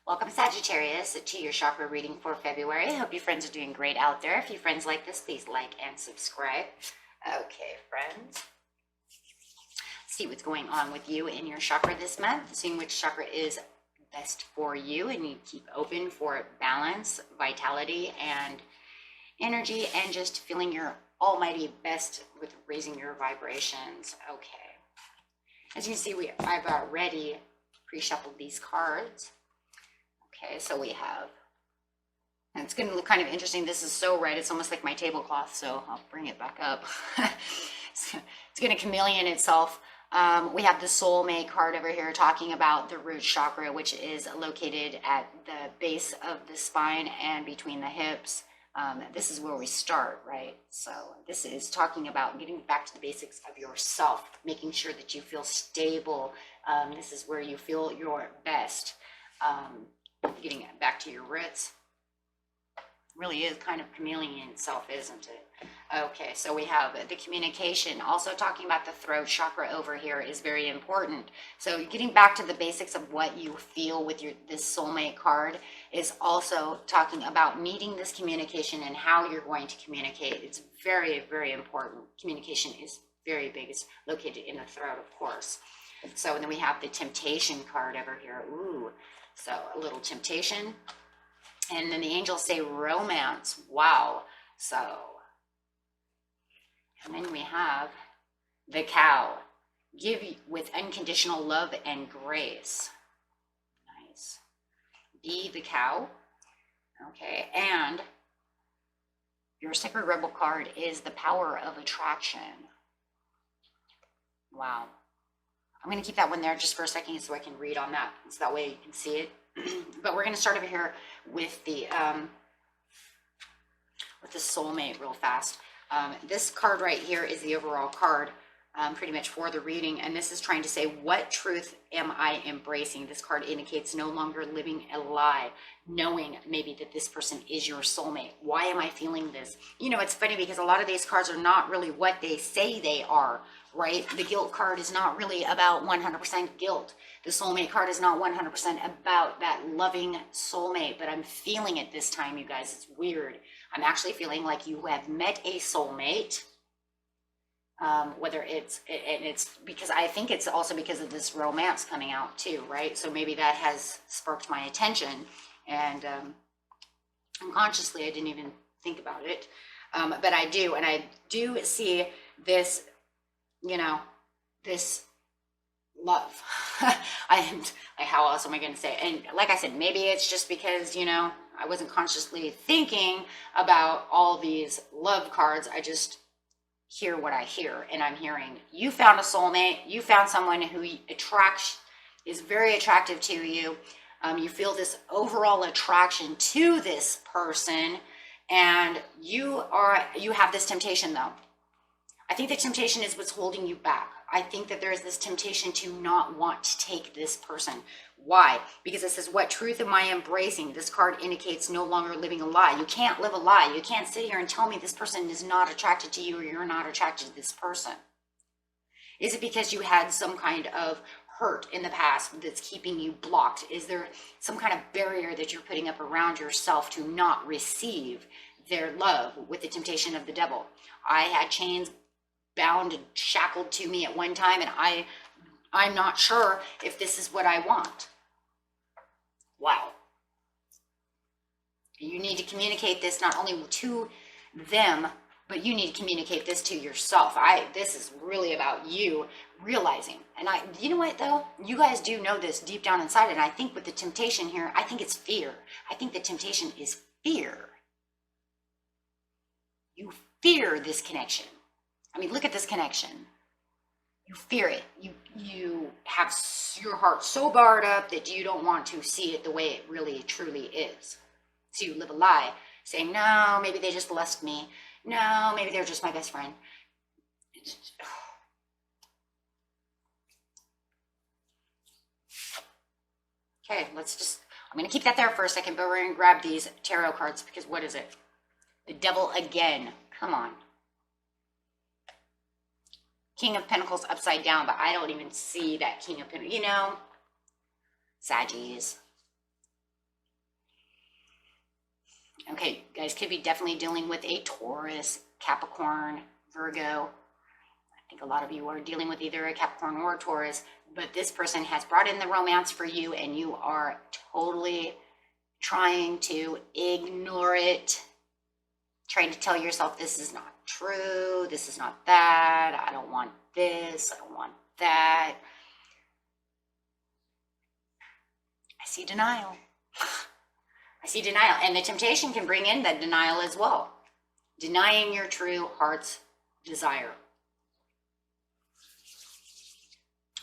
Welcome, Sagittarius, to your chakra reading for February. I hope your friends are doing great out there. If your friends like this, please like and subscribe. Okay, friends. See what's going on with you in your chakra this month, seeing which chakra is best for you, and you keep open for balance, vitality, and energy, and just feeling your almighty best with raising your vibrations. Okay. As you can see, I've already pre-shuffled these cards. Okay, so we have, and it's going to look kind of interesting. This is so red, it's almost like my tablecloth, so I'll bring it back up. It's going to chameleon itself. We have the soulmate card over here talking about the root chakra, which is located at the base of the spine and between the hips. This is where we start, right? So this is talking about getting back to the basics of yourself, making sure that you feel stable. This is where you feel your best. Getting back to your roots. Really is kind of chameleon itself, isn't it? Okay, so we have the communication. Also talking about the throat chakra over here is very important. So getting back to the basics of what you feel with this soulmate card is also talking about needing this communication and how you're going to communicate. It's very, very important. Communication is very big. It's located in the throat, of course. So then we have the temptation card over here. Ooh. So a little temptation. And then the angels say romance. Wow. So, and then we have the cow. Give with unconditional love and grace. Nice. Be the cow. Okay. And your sacred rebel card is the power of attraction. Wow. I'm going to keep that one there just for a second so I can read on that. So that way you can see it. But we're going to start over here with the soulmate real fast. This card right here is the overall card pretty much for the reading. And this is trying to say, what truth am I embracing? This card indicates no longer living a lie, knowing maybe that this person is your soulmate. Why am I feeling this? You know, it's funny because a lot of these cards are not really what they say they are, right? The guilt card is not really about 100% guilt. The soulmate card is not 100% about that loving soulmate, but I'm feeling it this time, you guys. It's weird. I'm actually feeling like you have met a soulmate. Whether it's because I think it's also because of this romance coming out too, right? So maybe that has sparked my attention, and unconsciously I didn't even think about it, but I do, and I do see this, you know, this love. How else am I going to say it? And like I said, maybe it's just because, you know, I wasn't consciously thinking about all these love cards. I just hear what I hear, and I'm hearing you found a soulmate. You found someone who is very attractive to you. You feel this overall attraction to this person, and you have this temptation though. I think the temptation is what's holding you back. I think that there is this temptation to not want to take this person. Why? Because it says, what truth am I embracing? This card indicates no longer living a lie. You can't live a lie. You can't sit here and tell me this person is not attracted to you or you're not attracted to this person. Is it because you had some kind of hurt in the past that's keeping you blocked? Is there some kind of barrier that you're putting up around yourself to not receive their love with the temptation of the devil? I had chains bound and shackled to me at one time, and I'm not sure if this is what I want. Wow. You need to communicate this not only to them, but you need to communicate this to yourself. This is really about you realizing. And you know what though? You guys do know this deep down inside, and I think with the temptation here, I think it's fear. I think the temptation is fear. You fear this connection. I mean, look at this connection. You fear it. You have your heart so barred up that you don't want to see it the way it really, truly is. So you live a lie, saying, no, maybe they just lust me. No, maybe they're just my best friend. Okay, I'm going to keep that there for a second, but we're going to grab these tarot cards because what is it? The devil again. Come on. King of Pentacles upside down, but I don't even see that King of Pentacles, you know, Saggies. Okay, you guys could be definitely dealing with a Taurus, Capricorn, Virgo. I think a lot of you are dealing with either a Capricorn or a Taurus, but this person has brought in the romance for you and you are totally trying to ignore it, trying to tell yourself this is not true, this is not that, I don't want this, I don't want that. I see denial. I see denial, and the temptation can bring in that denial as well. Denying your true heart's desire.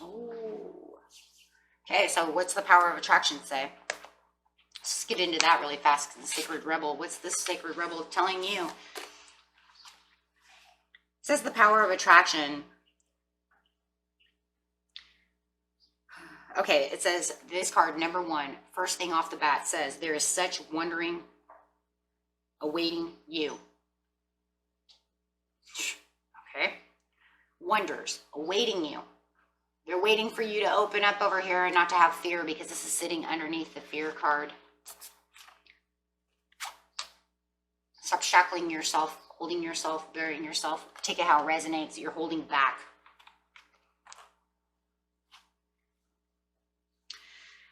Ooh. Okay, so what's the power of attraction say? Let's just get into that really fast. The Sacred Rebel. What's this Sacred Rebel telling you? It says the power of attraction. Okay, it says this card, number one, first thing off the bat says, there is such wondering awaiting you. Okay? Wonders awaiting you. They're waiting for you to open up over here and not to have fear, because this is sitting underneath the fear card. Stop shackling yourself, holding yourself, burying yourself. Take it how it resonates. You're holding back.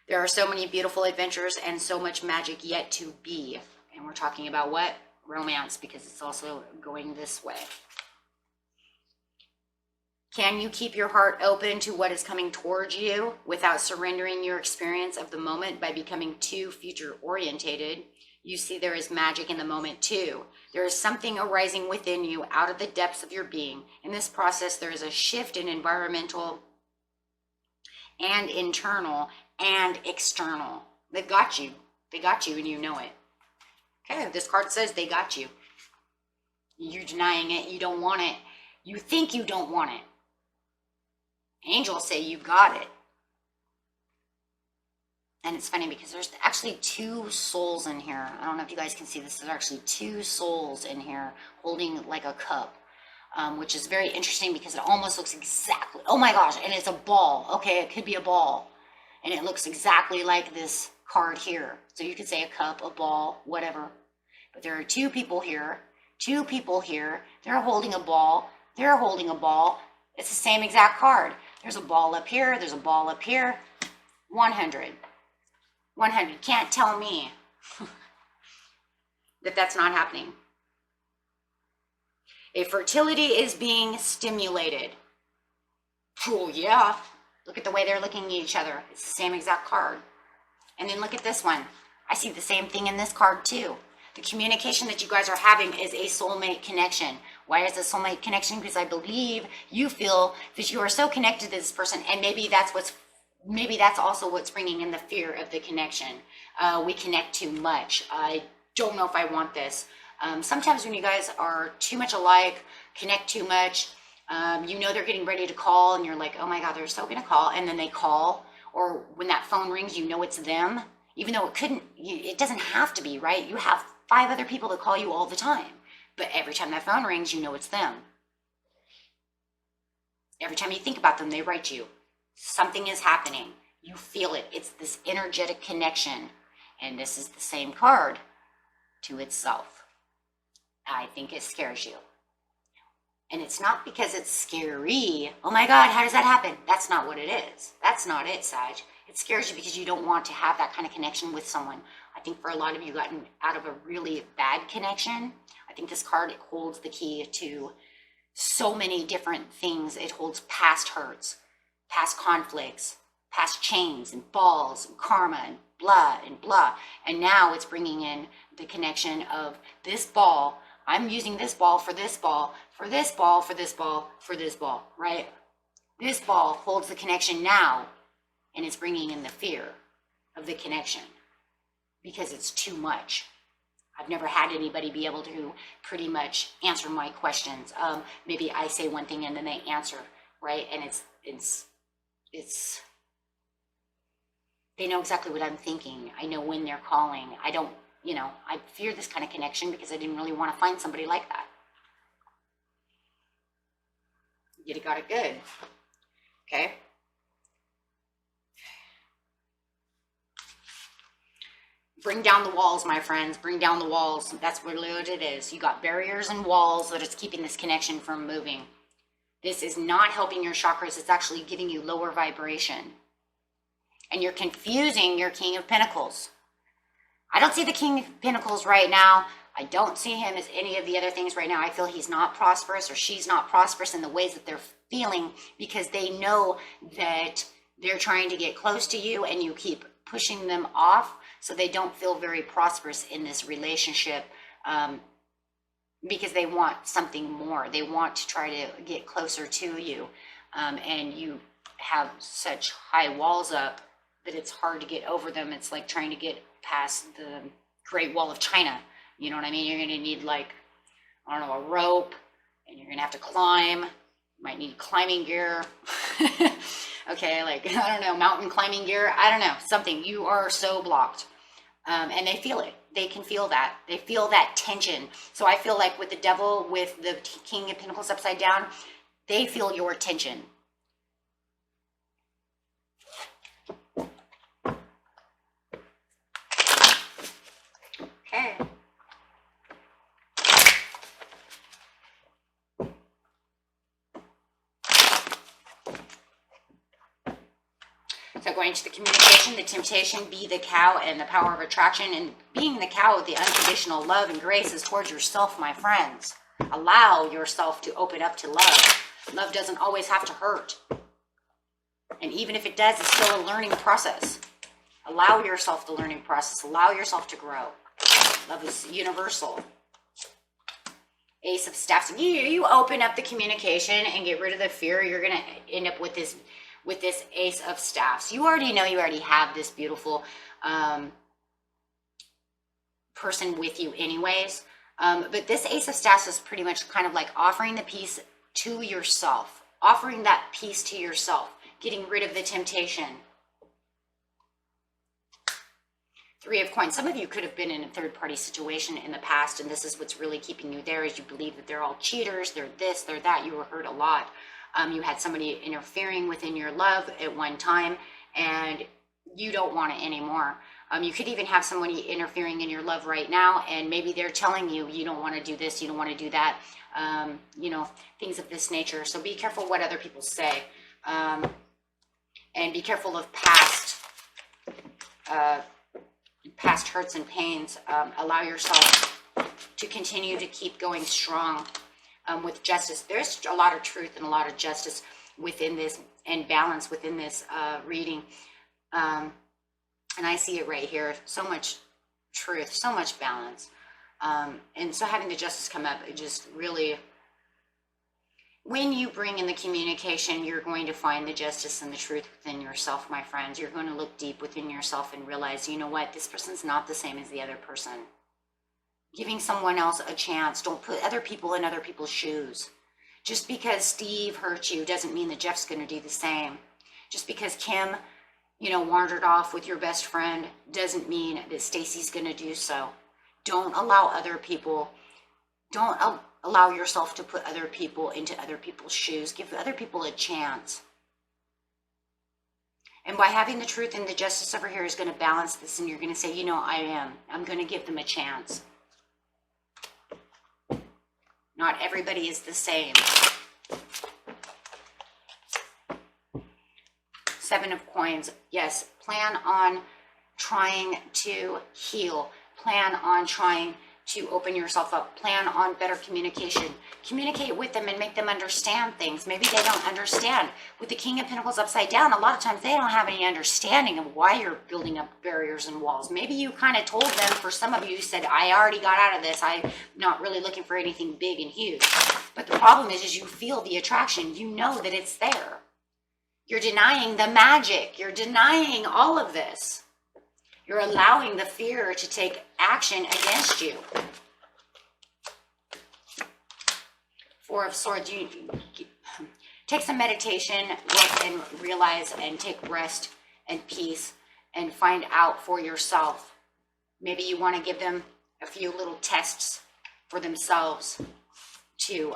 There are so many beautiful adventures and so much magic yet to be. And we're talking about what? Romance, because it's also going this way. Can you keep your heart open to what is coming towards you without surrendering your experience of the moment by becoming too future orientated? You see, there is magic in the moment too. There is something arising within you out of the depths of your being. In this process, there is a shift in environmental and internal and external. They've got you. They got you and you know it. Okay, this card says they got you. You're denying it. You don't want it. You think you don't want it. Angels say you got it. And it's funny because there's actually two souls in here. I don't know if you guys can see this. There's actually two souls in here holding like a cup, which is very interesting because it almost looks exactly, oh my gosh, and it's a ball. Okay, it could be a ball. And it looks exactly like this card here. So you could say a cup, a ball, whatever. But there are two people here. Two people here. They're holding a ball. They're holding a ball. It's the same exact card. There's a ball up here. There's a ball up here. 100. 100. Can't tell me that that's not happening. A fertility is being stimulated. Oh, yeah. Look at the way they're looking at each other. It's the same exact card. And then look at this one. I see the same thing in this card too. The communication that you guys are having is a soulmate connection. Why is it a soulmate connection? Because I believe you feel that you are so connected to this person, and maybe that's also what's bringing in the fear of the connection. We connect too much. I don't know if I want this. Sometimes when you guys are too much alike, connect too much, you know they're getting ready to call and you're like, oh my God, they're so gonna call, and then they call, or when that phone rings, you know it's them, even though it doesn't have to be, right? You have 5 other people that call you all the time, but every time that phone rings, you know it's them. Every time you think about them, they write you. Something is happening. You feel it. It's this energetic connection, and this is the same card to itself. I think it scares you. And it's not because it's scary. Oh my God, how does that happen? That's not what it is. That's not it, Sag. It scares you because you don't want to have that kind of connection with someone. I think for a lot of you gotten out of a really bad connection. I think this card holds the key to so many different things. It holds past hurts, past conflicts, past chains and balls and karma and blah and blah. And now it's bringing in the connection of this ball. I'm using this ball for this ball, for this ball, for this ball, for this ball, right? This ball holds the connection now, and it's bringing in the fear of the connection because it's too much. I've never had anybody be able to pretty much answer my questions. Maybe I say one thing and then they answer, right? And it's they know exactly what I'm thinking. I know when they're calling. I fear this kind of connection because I didn't really want to find somebody like that. You got it good. Okay. Bring down the walls, my friends. Bring down the walls. That's really what it is. You got barriers and walls that is keeping this connection from moving. This is not helping your chakras. It's actually giving you lower vibration. And you're confusing your King of Pentacles. I don't see the King of Pentacles right now. I don't see him as any of the other things right now. I feel he's not prosperous, or she's not prosperous in the ways that they're feeling, because they know that they're trying to get close to you and you keep pushing them off, so they don't feel very prosperous in this relationship, because they want something more. They want to try to get closer to you, and you have such high walls up that it's hard to get over them. It's like trying to get past the Great Wall of China. You know what I mean? You're going to need, like, I don't know, a rope, and you're going to have to climb. You might need climbing gear. Okay, like, I don't know, mountain climbing gear. I don't know, something. You are so blocked. And they feel it. They can feel that. They feel that tension. So I feel like with the Devil, with the King of Pentacles upside down, they feel your tension. Okay. So going to the communication, the temptation, be the cow, and the power of attraction. And being the cow, the unconditional love and grace is towards yourself, my friends. Allow yourself to open up to love. Love doesn't always have to hurt. And even if it does, it's still a learning process. Allow yourself the learning process. Allow yourself to grow. Love is universal. Ace of Staffs. You open up the communication and get rid of the fear, you're going to end up with this Ace of Staffs. You already know, you already have this beautiful person with you anyways. But this Ace of Staffs is pretty much kind of like offering the peace to yourself. Offering that peace to yourself. Getting rid of the temptation. Three of Coins. Some of you could have been in a third-party situation in the past, and this is what's really keeping you there, is you believe that they're all cheaters, they're this, they're that. You were hurt a lot. You had somebody interfering within your love at one time, and you don't want it anymore. You could even have somebody interfering in your love right now, and maybe they're telling you, you don't want to do this, you don't want to do that, you know, things of this nature. So be careful what other people say, and be careful of past hurts and pains. Allow yourself to continue to keep going strong. With justice, there's a lot of truth and a lot of justice within this, and balance within this reading, and I see it right here. So much truth, so much balance, and so having the justice come up, it just really, when you bring in the communication, you're going to find the justice and the truth within yourself, my friends. You're going to look deep within yourself and realize, you know what, this person's not the same as the other person. Giving someone else a chance. Don't put other people in other people's shoes. Just because Steve hurt you doesn't mean that Jeff's going to do the same. Just because Kim, you know, wandered off with your best friend doesn't mean that Stacy's going to do so. Don't allow other people, don't allow yourself to put other people into other people's shoes. Give other people a chance. And by having the truth and the justice over here is going to balance this, and you're going to say, you know, I'm going to give them a chance. Not everybody is the same. Seven of Coins. Yes, plan on trying to heal. Plan on trying to open yourself up. Plan on better communication. Communicate with them and make them understand things. Maybe they don't understand. With the King of Pentacles upside down, a lot of times they don't have any understanding of why you're building up barriers and walls. Maybe you kind of told them, for some of you, you said, I already got out of this. I'm not really looking for anything big and huge. But the problem is you feel the attraction. You know that it's there. You're denying the magic. You're denying all of this. You're allowing the fear to take action against you. Four of Swords. You take some meditation, look and realize, and take rest and peace, and find out for yourself. Maybe you want to give them a few little tests for themselves to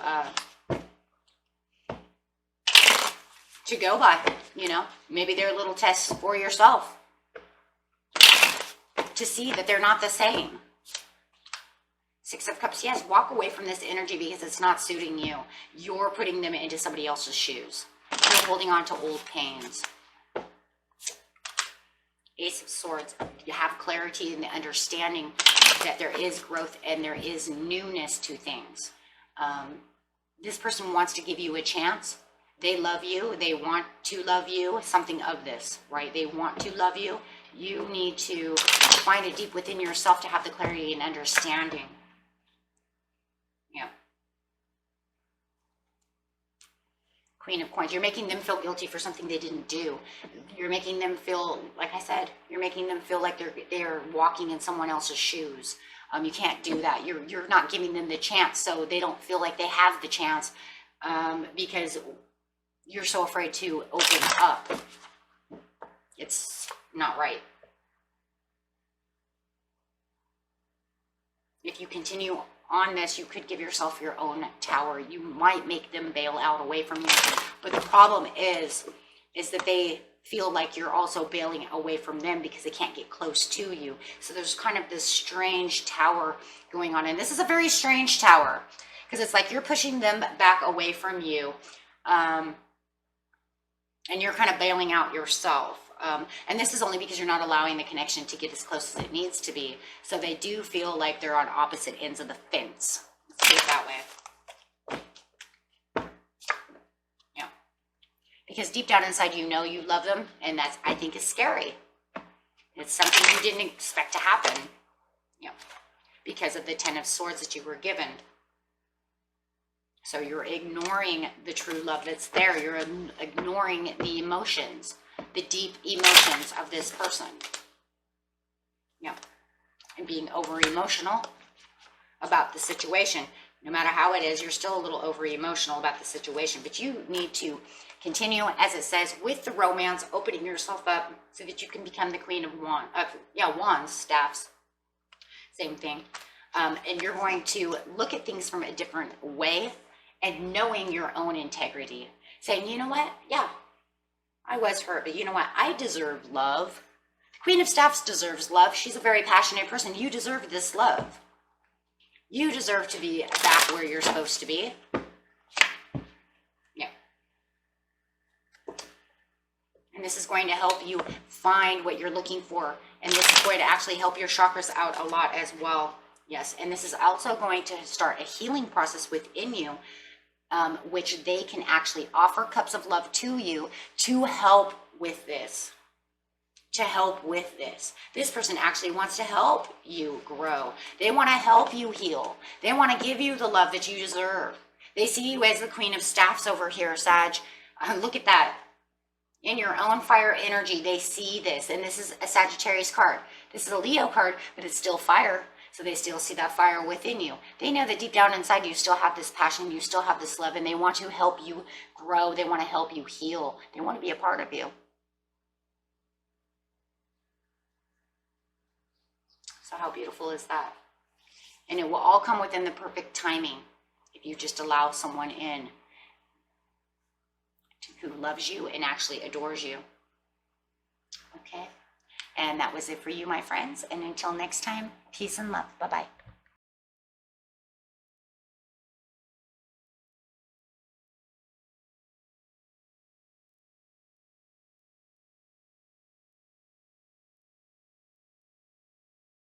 go by. You know, maybe they're little tests for yourself. to see that they're not the same. Six of Cups, yes, walk away from this energy because it's not suiting you. You're putting them into somebody else's shoes. You're holding on to old pains. Ace of Swords, you have clarity and the understanding that there is growth and there is newness to things. This person wants to give you a chance. They love you. They want to love you. Something of this, right? They want to love you. You need to find it deep within yourself to have the clarity and understanding. Yeah. Queen of Coins, you're making them feel guilty for something they didn't do. You're making them feel, like I said, you're making them feel like they're walking in someone else's shoes. You can't do that. You're not giving them the chance, so they don't feel like they have the chance, because you're so afraid to open up. It's not right. If you continue on this, you could give yourself your own tower. You might make them bail out away from you. But the problem is that they feel like you're also bailing away from them because they can't get close to you. So there's kind of this strange tower going on. And this is a very strange tower because it's like you're pushing them back away from you. And you're kind of bailing out yourself. And this is only because you're not allowing the connection to get as close as it needs to be. So they do feel like they're on opposite ends of the fence. Let's put it that way. Yeah. Because deep down inside, you know you love them. And that's, I think, is scary. It's something you didn't expect to happen. Yeah. Because of the Ten of Swords that you were given. So you're ignoring the true love that's there. You're ignoring the emotions, the deep emotions of this person. Yeah. And being over emotional about the situation. No matter how it is, you're still a little over emotional about the situation. But you need to continue, as it says, with the romance, opening yourself up so that you can become the Queen of Wands, staffs. Same thing. And you're going to look at things from a different way. And knowing your own integrity. Saying, you know what? Yeah, I was hurt, but you know what? I deserve love. Queen of Staffs deserves love. She's a very passionate person. You deserve this love. You deserve to be back where you're supposed to be. Yeah. And this is going to help you find what you're looking for. And this is going to actually help your chakras out a lot as well. Yes, and this is also going to start a healing process within you, which they can actually offer cups of love to you to help with this. To help with this. This person actually wants to help you grow. They want to help you heal. They want to give you the love that you deserve. They see you as the Queen of Staffs over here, Sag. Look at that. In your own fire energy, they see this. And this is a Sagittarius card. This is a Leo card, but it's still fire. So they still see that fire within you. They know that deep down inside you still have this passion, you still have this love, and they want to help you grow. They want to help you heal. They want to be a part of you. So how beautiful is that? And it will all come within the perfect timing if you just allow someone in who loves you and actually adores you. Okay? And that was it for you, my friends. And until next time, peace and love. Bye-bye.